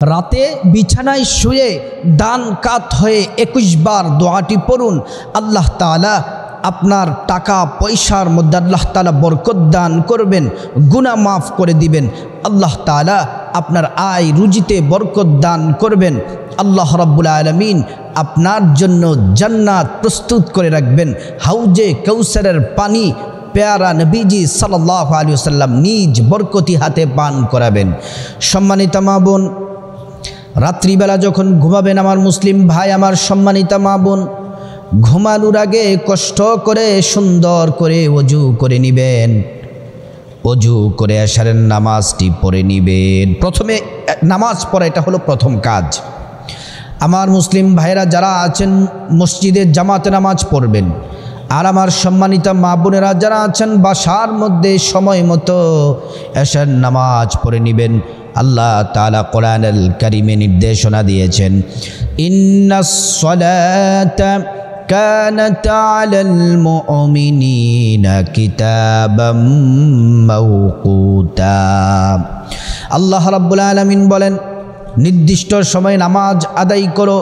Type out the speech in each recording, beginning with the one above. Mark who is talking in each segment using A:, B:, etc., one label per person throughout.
A: রাতে বিছানায় শুয়ে ডান কাত হয়ে 21 বার দোয়াটি পড়ুন। আল্লাহ তাআলা আপনার টাকা পয়সার মধ্যে আল্লাহ তাআলা বরকত দান করবেন, গুনাহ মাফ করে দিবেন। আল্লাহ তাআলা আপনার আয় রুজিতে বরকত দান করবেন। আল্লাহ রাব্বুল আলামিন আপনার জন্য জান্নাত প্রস্তুত করে রাখবেন। হাউজে কাউসারের পানি প্যারা নবীজি সাল্লাল্লাহু আলাইহি ওয়াসাল্লাম নিজ বরকতি হাতে পান করাবেন। সম্মানিত মা বোন, রাত্রিবেলা যখন ঘুমাবেন আমার মুসলিম ভাই, আমার সম্মানিতা মা বোন, ঘুমানোর আগে কষ্ট করে সুন্দর করে ওযু করে নেবেন। ওযু করে এশারের নামাজটি পড়ে নেবেন। প্রথমে নামাজ পড়া, এটা হলো প্রথম কাজ। আমার মুসলিম ভাইরা যারা আছেন মসজিদে জামাতে নামাজ পড়বেন, আর আমার সম্মানিতা মা বোনেরা যারা আছেন বাসার মধ্যে সময় মতো এশার নামাজ পড়ে নেবেন। আল্লাহ তাআলা কোরআনুল কারীমে নির্দেশনা দিয়েছেন, ইন্নাস সালাতা কানাত আলাল মুমিনিনা কিতাবাম মাওকুতা। আল্লাহ রাব্বুল আলামিন বলেন, নির্দিষ্ট সময়ে নামাজ আদায় করো।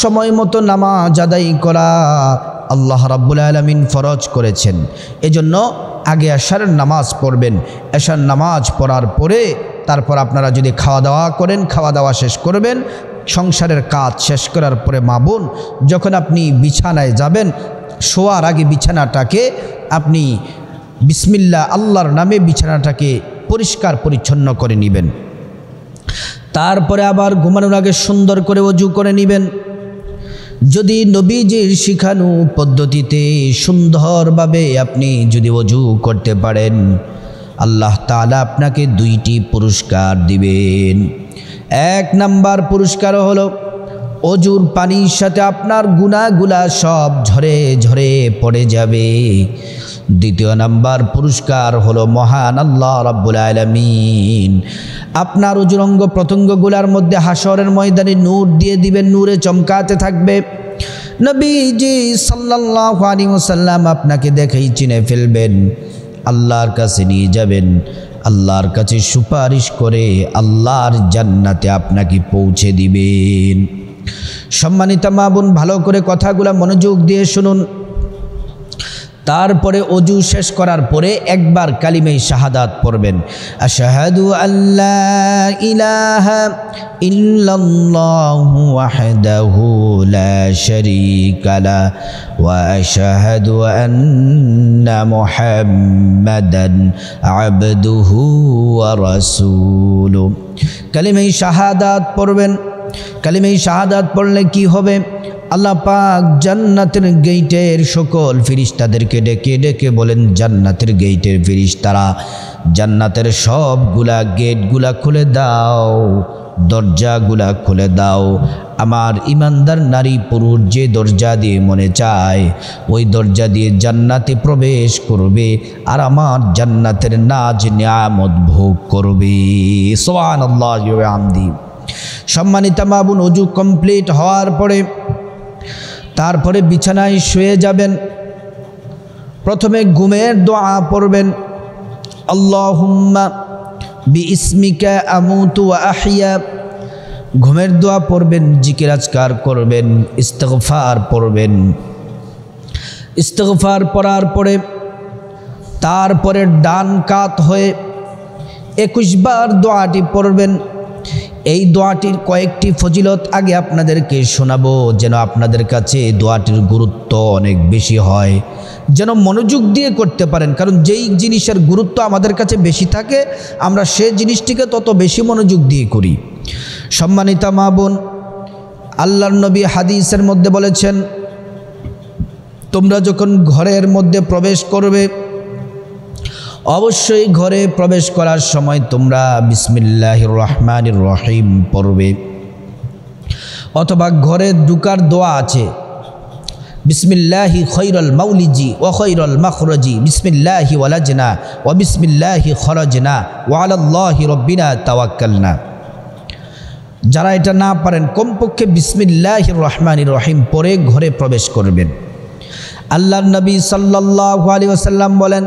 A: সময় মতো নামাজ আদায় করা আল্লাহ রাব্বুল আলামিন ফরজ করেছেন। এজন্য আগে এশারের নামাজ পড়বেন। এশার নামাজ পড়ার পরে তারপর আপনারা যদি খাওয়া দাওয়া করেন, খাওয়া দাওয়া শেষ করবেন। সংসারের কাজ শেষ করার পরে মা বোন, যখন আপনি বিছানায় যাবেন, শোয়ার আগে বিছানাটাকে আপনি বিসমিল্লাহ আল্লাহর নামে বিছানাটাকে পরিষ্কার পরিচ্ছন্ন করে নেবেন। তারপরে আবার ঘুমানোর আগে সুন্দর করে ওযু করে নেবেন। যদি নবীজির শিখানো পদ্ধতিতে সুন্দরভাবে আপনি যদি ওযু করতে পারেন, আল্লাহ তাআলা আপনাকে 2টি পুরস্কার দিবেন। 1 নাম্বার পুরস্কার হলো ওযুর পানির সাথে আপনার গুনাহগুলা সব ঝরে ঝরে পড়ে যাবে। 2য় নাম্বার পুরস্কার হলো মহান আল্লাহ রাব্বুল আলামিন আপনার ওযুর অঙ্গ প্রত্যঙ্গগুলার মধ্যে হাসরের ময়দানে নূর দিয়ে দিবেন, নূরে চমকাতে থাকবে। নবীজি সাল্লাল্লাহু আলাইহি ওয়াসাল্লাম আপনাকে দেখেই চিনে ফেলবেন, আল্লাহর কাছে নিয়ে যাবেন। আল্লাহর কাছে সুপারিশ করে আল্লাহর জান্নাতে আপনাকে পৌঁছে দিবেন। সম্মানিত মা বোন, ভালো করে কথাগুলো মনোযোগ দিয়ে শুনুন। তারপরে ওযু শেষ করার পরে একবার কালিমে শাহাদাত পড়বেন। আশহাদু আল্লা ইলাহা ইল্লাল্লাহু ওয়াহদাহু লা শারীকা লা ওয়া আশহাদু আন্না মুহাম্মাদান আবদুহু ওয়া রাসূলুহু। কালিমে শাহাদাত পড়বেন। কালিমে শাহাদাত পড়লে কি হবে? আল্লাহ পাক জান্নাতের গেটের সকল ফেরেশতাদেরকে ডেকে ডেকে বলেন, জান্নাতের গেটের ফেরেশতারা, জান্নাতের সবগুলা গেটগুলা খুলে দাও, দরজাগুলা খুলে দাও। আমার ইমানদার নারী পুরুষ যে দরজা দিয়ে মনে চায় ওই দরজা দিয়ে জান্নাতে প্রবেশ করবে, আর আমার জান্নাতের নাজ নিয়ামত ভোগ করবে। সুবহানাল্লাহি ওয়া বিহামদি। সম্মানিত মা বোন, ওযু কমপ্লিট হওয়ার পরে তারপরে বিছানায় শুয়ে যাবেন। প্রথমে ঘুমের দোয়া পড়বেন, আল্লাহুম্মা বিইসমিকা আমুতু ওয়া আহইয়া। ঘুমের দোয়া পড়বেন, জিকির আজকার করবেন, ইস্তিগফার পড়বেন। ইস্তিগফার পড়ার পরে তারপরে ডান কাত হয়ে 21 বার দোয়াটি পড়বেন। এই দোয়াটির কয়েকটি ফজিলত আগে আপনাদেরকে শোনাবো, যেন আপনাদের কাছে দোয়াটির গুরুত্ব অনেক বেশি হয়, যেন মনোযোগ দিয়ে করতে পারেন। কারণ যেই জিনিসের গুরুত্ব আমাদের কাছে বেশি থাকে, আমরা সেই জিনিসটিকে তত বেশি মনোযোগ দিয়ে করি। সম্মানিতা মা বোন, আল্লাহর নবী হাদিসের মধ্যে বলেছেন, তোমরা যখন ঘরের মধ্যে প্রবেশ করবে, অবশ্যই ঘরে প্রবেশ করার সময় তোমরা বিসমিল্লাহির রহমানির রহিম পড়বে। অথবা ঘরে ঢুকার দোয়া আছে, বিসমিল্লাহি খৈরুল মাউলিজি ওয়া খৈরুল মাখরাজি, বিসমিল্লাহি ওয়ালাজনা ওয়া বিসমিল্লাহি খরাজনা ওয়া আলাল্লাহি রাব্বিনা তাওয়াক্কালনা। যারা এটা না পারেন, কমপক্ষে বিসমিল্লাহির রহমানির রহিম পড়ে ঘরে প্রবেশ করবেন। আল্লাহর নবী সাল্লাল্লাহু আলাইহি ওয়াসাল্লাম বলেন,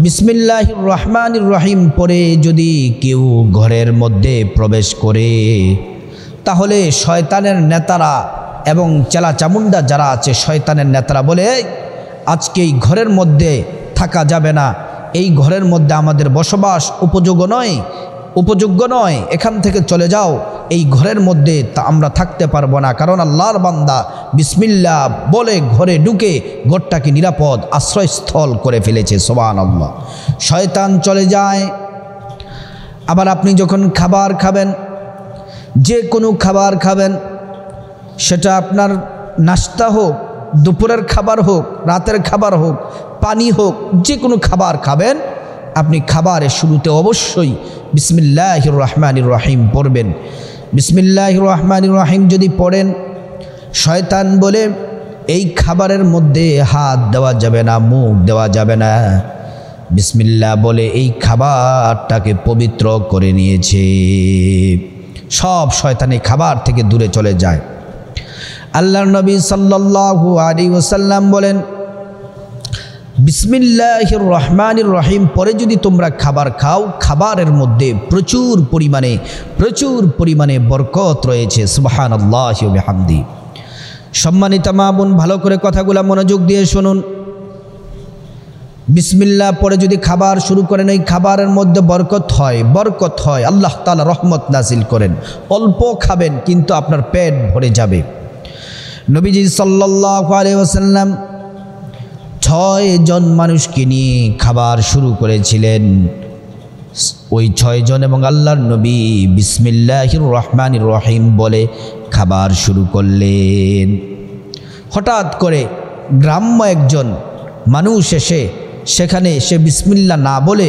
A: বিসমিল্লাহির রহমানির রহিম পড়ে যদি কেউ ঘরের মধ্যে প্রবেশ করে, তাহলে শয়তানের নেতারা এবং চেলা চামুন্ডা যারা আছে শয়তানের নেতারা বলে, আজকে এই ঘরের মধ্যে থাকা যাবে না, এই ঘরের মধ্যে আমাদের বসবাস উপযোগ্য নয়, এখান থেকে চলে যাও, এই ঘরের মধ্যে আমরা থাকতে পারবো না, কারণ আল্লাহর বান্দা বিসমিল্লাহ বলে ঘরে ঢুকে ঘরটাকে নিরাপদ আশ্রয়স্থল করে ফেলেছে। সুবহানাল্লাহ। শয়তান চলে যায়। আবার আপনি যখন খাবার খাবেন, যে কোনো খাবার খাবেন, সেটা আপনার নাস্তা হোক, দুপুরের খাবার হোক, রাতের খাবার হোক, পানি হোক, যে কোনো খাবার খাবেন, আপনি খাবারের শুরুতে অবশ্যই বিসমিল্লাহির রহমানির রহিম পড়বেন। বিসমিল্লাহির রহমানির রহিম যদি পড়েন, শয়তান বলে এই খাবারের মধ্যে হাত দেওয়া যাবে না, মুখ দেওয়া যাবে না। বিসমিল্লাহ বলে এই খাবারটাকে পবিত্র করে নিয়েছে। সব শয়তান এই খাবার থেকে দূরে চলে যায়। আল্লাহর নবী সাল্লাল্লাহু আলাইহি ওয়াসাল্লাম বলেন, বিসমিল্লাহির রহমানির রহিম পরে যদি তোমরা খাবার খাও, খাবারের মধ্যে প্রচুর পরিমাণে বরকত রয়েছে। সুবহানাল্লাহি ওয়া বিহামদি। সম্মানিত মা বোন, ভালো করে কথাগুলো মনোযোগ দিয়ে শুনুন। বিসমিল্লাহ পরে যদি খাবার শুরু করেন, এই খাবারের মধ্যে বরকত হয়, আল্লাহ তাআলা রহমত নাজিল করেন। অল্প খাবেন কিন্তু আপনার পেট ভরে যাবে। নবীজি সাল্লাল্লাহু আলাইহি ওয়াসাল্লাম 6 জন মানুষকে নিয়ে খাবার শুরু করেছিলেন। ওই 6 জন এবং আল্লাহর নবী বিসমিল্লাহির রহমানির রহিম বলে খাবার শুরু করলেন। হঠাৎ করে গ্রাম্য একজন মানুষ এসে সেখানে সে বিসমিল্লাহ না বলে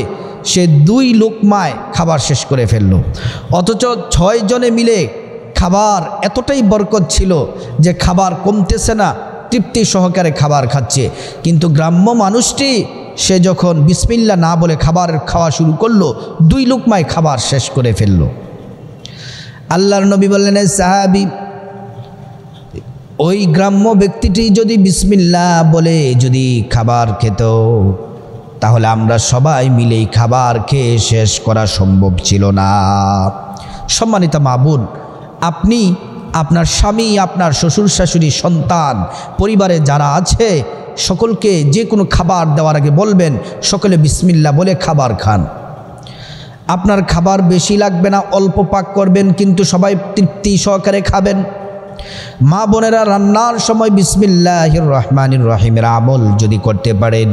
A: সে 2 লোকমায় খাবার শেষ করে ফেলল। অথচ 6 জনে মিলে খাবার এতটাই বরকত ছিল যে খাবার কমতেছে না, তৃপ্তি সহকারে খাবার খাচ্ছে। কিন্তু গ্রাম্য মানুষটি সে যখন বিসমিল্লাহ না বলে খাওয়া শুরু করলো, 2 লোকমায় খাবার শেষ করে ফেলল। আল্লাহর নবী বললেন, সাহাবী, ওই গ্রাম্য ব্যক্তিটি যদি বিসমিল্লাহ বলে যদি খাবার খেত, তাহলে আমরা সবাই মিলেই খাবার খেয়ে শেষ করা সম্ভব ছিল না। সম্মানিত মা বোন, আপনি, আপনার স্বামী, আপনার শ্বশুর শাশুড়ি, সন্তান, পরিবারে যারা আছে সকলকে যে কোনো খাবার দেওয়ার আগে বলবেন সকলে বিসমিল্লাহ বলে খাবার খান। আপনার খাবার বেশি লাগবে না, অল্প পাক করবেন, কিন্তু সবাই তৃপ্তি সহকারে খাবেন। মা বোনেরা রান্নার সময় বিসমিল্লাহির রহমানির রহিমের আমল যদি করতে পারেন,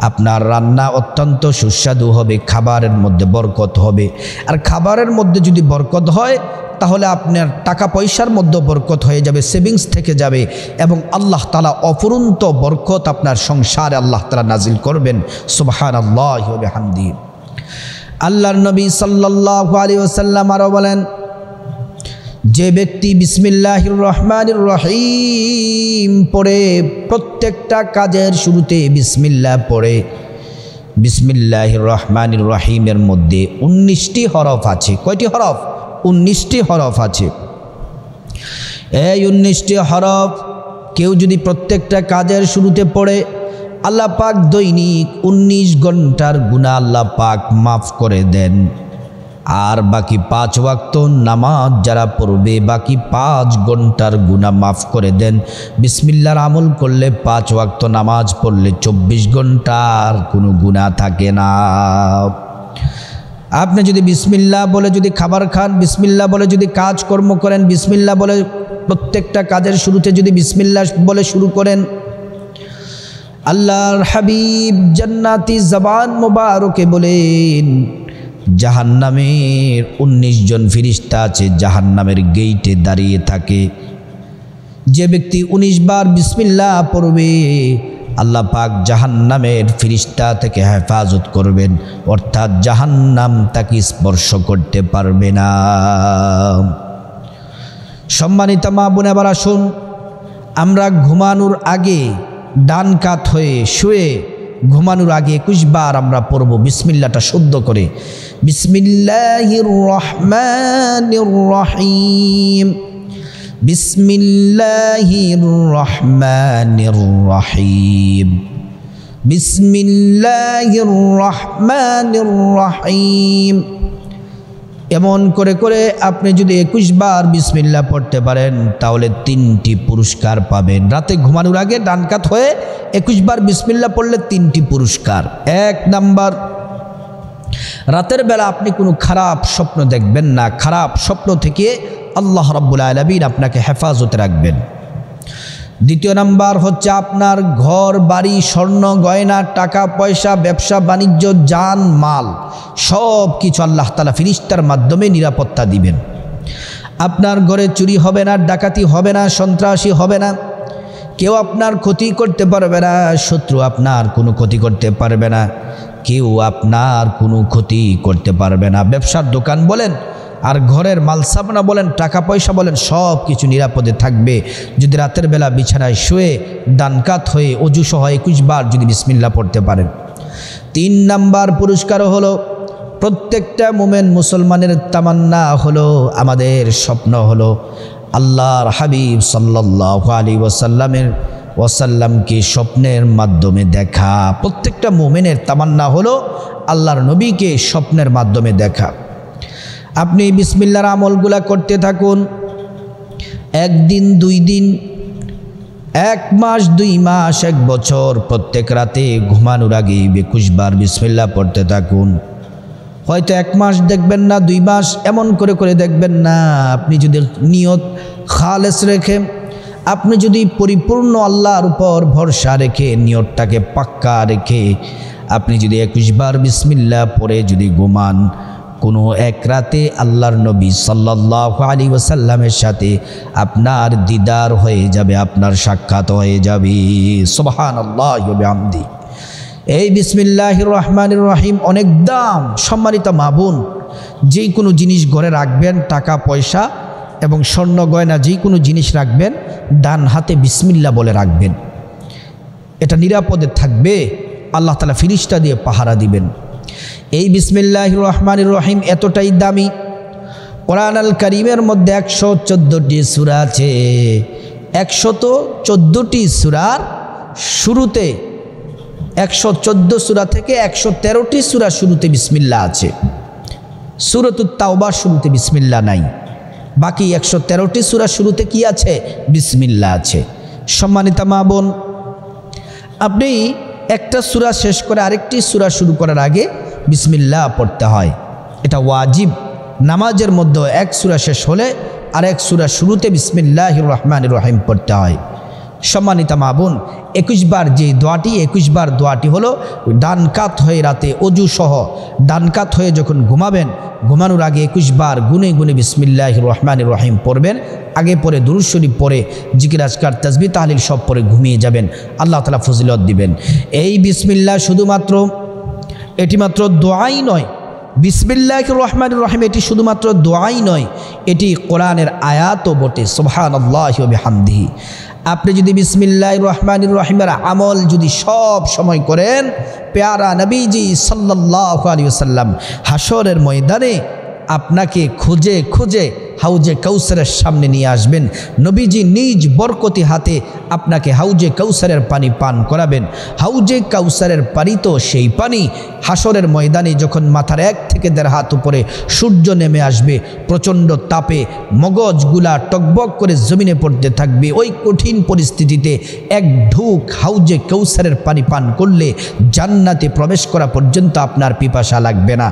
A: আপনার রান্না অত্যন্ত সুস্বাদু হবে, খাবারের মধ্যে বরকত হবে। আর খাবারের মধ্যে যদি বরকত হয়, তাহলে আপনার টাকা পয়সার মধ্যে বরকত হয়ে যাবে, সেভিংস থেকে যাবে, এবং আল্লাহ তাআলা অফুরন্ত বরকত আপনার সংসারে আল্লাহ তাআলা নাজিল করবেন। সুবহানাল্লাহি ওয়া বিহামদিহি। আল্লাহর নবী সাল্লাল্লাহু আলাইহি ওয়াসাল্লাম আরো বলেন, যে ব্যক্তি বিসমিল্লাহির রহমানির রহিম পড়ে, প্রত্যেকটা কাজের শুরুতে বিসমিল্লাহ পড়ে, বিসমিল্লাহির রহমানির রহিমের মধ্যে 19টি হরফ আছে। কয়টি হরফ? 19টি হরফ আছে। এই 19টি হরফ কেউ যদি প্রত্যেকটা কাজের শুরুতে পড়ে, আল্লাহ পাক দৈনিক 19 ঘন্টার গুনাহ আল্লাহ পাক মাফ করে দেন। আর বাকি 5 ওয়াক্ত নামাজ যারা পড়বে, বাকি 5 ঘন্টার গুনাহ মাফ করে দেন। বিসমিল্লাহর আমল করলে 5 ওয়াক্ত নামাজ পড়লে 24 ঘন্টার কোনো গুনাহ থাকে না। আপনি যদি বিসমিল্লাহ বলে যদি খাবার খান, বিসমিল্লাহ বলে যদি কাজকর্ম করেন, বিসমিল্লাহ বলে প্রত্যেকটা কাজের শুরুতে যদি বিসমিল্লাহ বলে শুরু করেন, আল্লাহর হাবিব জান্নাতি জবান মোবারকে বলেন, জাহান্নামের 19 জন ফেরেশতা আছে, জাহান্নামের গেইটে দাঁড়িয়ে থাকে। যে ব্যক্তি 19 বার বিসমিল্লাহ পড়বে, আল্লাহ পাক জাহান্নামের ফেরেশতা থেকে হেফাজত করবেন, অর্থাৎ জাহান্নাম তাকে স্পর্শ করতে পারবে না। সম্মানিত মা বোন, এবার আসুন আমরা ঘুমানোর আগে ডান কাত হয়ে শুয়ে ঘুমানোর আগে 21 বার আমরা পড়ব বিসমিল্লাহটা শুদ্ধ করে। বিসমিল্লাহির রহমানির রহিম, বিসমিল্লাহির রহমানির রহিম, বিসমিল্লাহির রহমানির রহিম। এমন করে করে আপনি যদি 21 বার বিসমিল্লাহ পড়তে পারেন তাহলে 3টি পুরস্কার পাবেন। রাতে ঘুমানোর আগে ডান কাত হয়ে 21 বার বিসমিল্লাহ পড়লে 3টি পুরস্কার। 1 নাম্বার, রাতের বেলা আপনি কোনো খারাপ স্বপ্ন দেখবেন না, খারাপ স্বপ্ন থেকে আল্লাহ রাব্বুল আলামিন আপনাকে হেফাজতে রাখবেন। 2 নাম্বার হচ্ছে আপনার ঘর বাড়ি স্বর্ণ গয়না টাকা পয়সা ব্যবসা বাণিজ্য জান মাল সব কিছু আল্লাহ তাআলা ফেরেশতার মাধ্যমে নিরাপত্তা দিবেন। আপনার ঘরে চুরি হবে না, ডাকাতি হবে না, সন্ত্রাসী হবে না, কেউ আপনার ক্ষতি করতে পারবে না, শত্রু আপনার কোনো ক্ষতি করতে পারবে না, কেউ আপনার কোনো ক্ষতি করতে পারবে না। ব্যবসার দোকান বলেন আর ঘরের মালসাবনা বলেন টাকা পয়সা বলেন সব কিছু নিরাপদে থাকবে যদি রাতের বেলা বিছানায় শুয়ে ডানকাত হয়ে অজু সহ 21 বার যদি বিসমিল্লাহ পড়তে পারেন। 3 নাম্বার পুরস্কার হলো প্রত্যেকটা মুমিন মুসলমানের তামান্না হলো, আমাদের স্বপ্ন হলো আল্লাহর হাবিব সাল্লাল্লাহু আলাইহি ওয়াসাল্লামকে স্বপ্নের মাধ্যমে দেখা। প্রত্যেকটা মুমিনের তামান্না হলো আল্লাহর নবীকে স্বপ্নের মাধ্যমে দেখা। আপনি বিসমিল্লাহর আমলগুলা করতে থাকুন, 1 দিন 2 দিন 1 মাস 2 মাস 1 বছর প্রত্যেক রাতে ঘুমানোর আগে 21 বার বিসমিল্লাহ পড়তে থাকুন। হয়তো 1 মাস দেখবেন না, 2 মাস, এমন করে করে দেখবেন না। আপনি যদি নিয়ত খালেস রেখে, আপনি যদি পরিপূর্ণ আল্লাহর উপর ভরসা রেখে নিয়তটাকে পাক্কা রেখে আপনি যদি 21 বার বিসমিল্লাহ পড়ে যদি ঘুমান, কোনো এক রাতে আল্লাহর নবী সাল্লাল্লাহু আলাইহি ওয়াসাল্লামের সাথে আপনার দিদার হয়ে যাবে, আপনার সাক্ষাৎ হয়ে যাবে। সুবহানাল্লাহি ওয়া বিহামদি। এই বিসমিল্লাহির রহমানির রহিম অনেক দাম। সম্মানিত মা বোন, যেই কোনো জিনিস ঘরে রাখবেন, টাকা পয়সা এবং স্বর্ণ গয়না যেই কোনো জিনিস রাখবেন, ডান হাতে বিসমিল্লাহ বলে রাখবেন। এটা নিরাপদে থাকবে, আল্লাহ তাআলা ফেরেশতা দিয়ে পাহারা দিবেন। এই বিসমিল্লাহির রহমানির রহিম এতটাই দামি, কোরআন আল কারীমের মধ্যে 114টি সূরা আছে। 114টি সূরার শুরুতে 114 সূরা থেকে 113টি সূরা শুরুতে বিসমিল্লাহ আছে। সূরাতুত তাওবার শুরুতে বিসমিল্লাহ নাই, বাকি 113টি সূরা শুরুতে কি আছে? বিসমিল্লাহ আছে। সম্মানিত মা বোন, আপনি একটা সূরা শেষ করে আরেকটি সূরা শুরু করার আগে বিসমিল্লাহ পড়তে হয়, এটা ওয়াজিব। নামাজের মধ্যে 1 সূরা শেষ হলে আরেক সূরা শুরুতে বিসমিল্লাহির রহমানির রহিম পড়তে হয়। সম্মানিত মা বোন, 21 বার যে দোয়াটি, 21 বার দোয়াটি হলো ডান কাত হয়ে রাতে অজু সহ ডান কাত হয়ে যখন ঘুমাবেন, ঘুমানোর আগে 21 বার গুনে গুনে বিসমিল্লাহির রহমানির রহিম পড়বেন। আগে পরে দুরূদ শরীফ পড়ে জিকির আজকার তাসবিহ তাহলিল সব পড়ে ঘুমিয়ে যাবেন, আল্লাহ তাআলা ফজিলত দিবেন। এই বিসমিল্লাহ শুধুমাত্র এটি মাত্র দোয়াই নয়, বিসমিল্লাহির রহমানির রহিম এটি শুধুমাত্র দোয়াই নয়, এটি কোরআনের আয়াতও বটে। সুবহানাল্লাহি ওয়া বিহামদিহি। আপনি যদি বিসমিল্লাহির রহমানির রহিমের আমল যদি সব সময় করেন, প্যারা নবীজি সাল্লাল্লাহু আলাইহি ওয়াসাল্লাম হাসরের ময়দানে আপনাকে খুঁজে খুঁজে হাউজে কাউসারের সামনে নিয়ে আসবেন। নবীজি নিজ বরকতি হাতে আপনাকে হাউজে কাউসারের পানি পান করাবেন। হাউজে কাউসারের পানি তো সেই পানি হাসরের ময়দানে যখন মাথার 1 থেকে 1.5 হাত উপরে সূর্য নেমে আসবে, প্রচণ্ড তাপে মগজগুলা টকবক করে জমিনে পড়তে থাকবে, ওই কঠিন পরিস্থিতিতে 1 ঢুক হাউজে কাউসারের পানি পান করলে জান্নাতে প্রবেশ করা পর্যন্ত আপনার পিপাসা লাগবে না।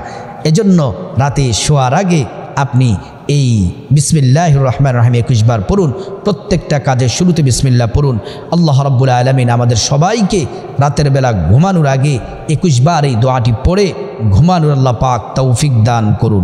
A: এজন্য রাতে শোয়ার আগে আপনি এই বিসমিল্লাহির রহমানির রহিম 21 বার পড়ুন। প্রত্যেকটা কাজের শুরুতে বিসমিল্লাহ পড়ুন। আল্লাহ রাব্বুল আলামিন আমাদের সবাইকে রাতের বেলা ঘুমানোর আগে 21 বার এই দোয়াটি পড়ে ঘুমানোর আল্লাহ পাক তৌফিক দান করুন।